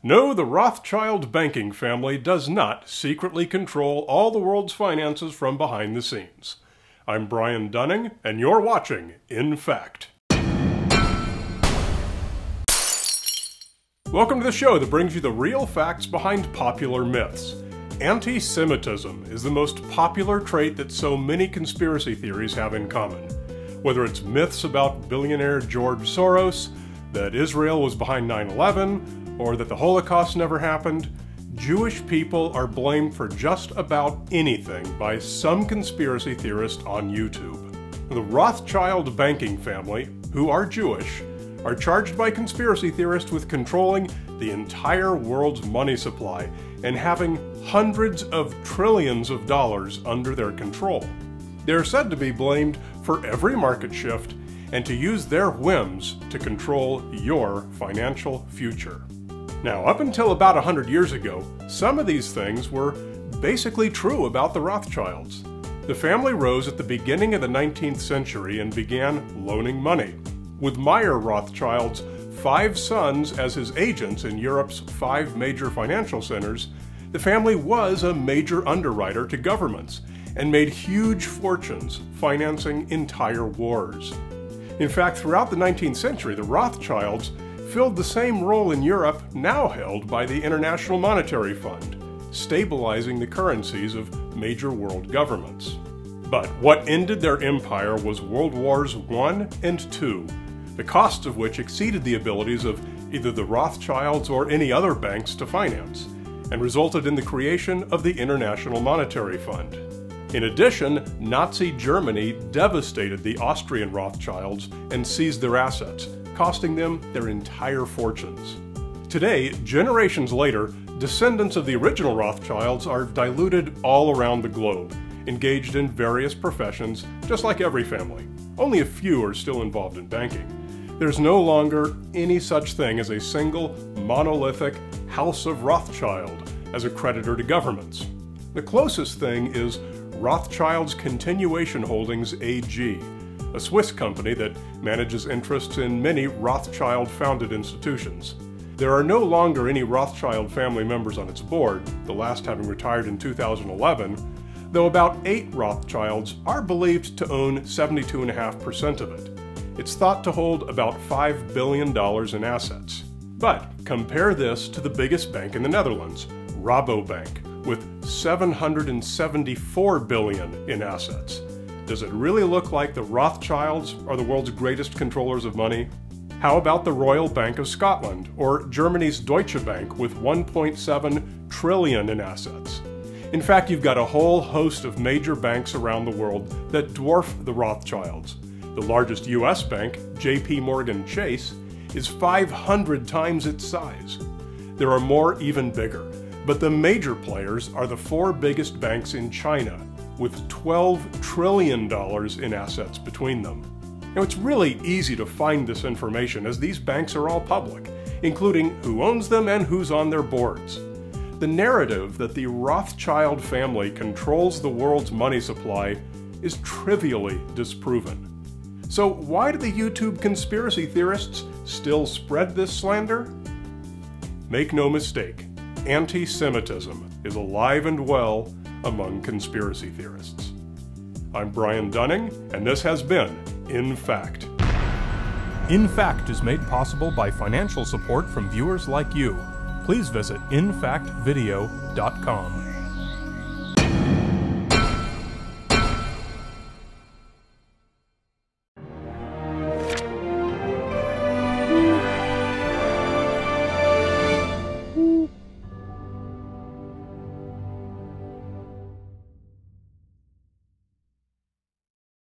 No, the Rothschild banking family does not secretly control all the world's finances from behind the scenes. I'm Brian Dunning, and you're watching In Fact. Welcome to the show that brings you the real facts behind popular myths. Anti-Semitism is the most popular trait that so many conspiracy theories have in common. Whether it's myths about billionaire George Soros, that Israel was behind 9/11, or that the Holocaust never happened, Jewish people are blamed for just about anything by some conspiracy theorist on YouTube. The Rothschild banking family, who are Jewish, are charged by conspiracy theorists with controlling the entire world's money supply and having hundreds of trillions of dollars under their control. They're said to be blamed for every market shift and to use their whims to control your financial future. Now, up until about 100 years ago, some of these things were basically true about the Rothschilds. The family rose at the beginning of the 19th century and began loaning money. With Mayer Rothschild's 5 sons as his agents in Europe's 5 major financial centers, the family was a major underwriter to governments and made huge fortunes financing entire wars. In fact, throughout the 19th century, the Rothschilds filled the same role in Europe now held by the International Monetary Fund, stabilizing the currencies of major world governments. But what ended their empire was World Wars I and II, the costs of which exceeded the abilities of either the Rothschilds or any other banks to finance, and resulted in the creation of the International Monetary Fund. In addition, Nazi Germany devastated the Austrian Rothschilds and seized their assets, costing them their entire fortunes. Today, generations later, descendants of the original Rothschilds are diluted all around the globe, engaged in various professions, just like every family. Only a few are still involved in banking. There's no longer any such thing as a single, monolithic House of Rothschild as a creditor to governments. The closest thing is Rothschild's Continuation Holdings AG, a Swiss company that manages interests in many Rothschild-founded institutions. There are no longer any Rothschild family members on its board, the last having retired in 2011, though about 8 Rothschilds are believed to own 72.5% of it. It's thought to hold about $5 billion in assets. But compare this to the biggest bank in the Netherlands, Rabobank, with $774 billion in assets. Does it really look like the Rothschilds are the world's greatest controllers of money? How about the Royal Bank of Scotland, or Germany's Deutsche Bank with $1.7 trillion in assets? In fact, you've got a whole host of major banks around the world that dwarf the Rothschilds. The largest US bank, JP Morgan Chase, is 500 times its size. There are more even bigger, but the major players are the 4 biggest banks in China, with $12 trillion in assets between them. Now, it's really easy to find this information as these banks are all public, including who owns them and who's on their boards. The narrative that the Rothschild family controls the world's money supply is trivially disproven. So why do the YouTube conspiracy theorists still spread this slander? Make no mistake, anti-Semitism is alive and well among conspiracy theorists. I'm Brian Dunning, and this has been In Fact. In Fact is made possible by financial support from viewers like you. Please visit infactvideo.com.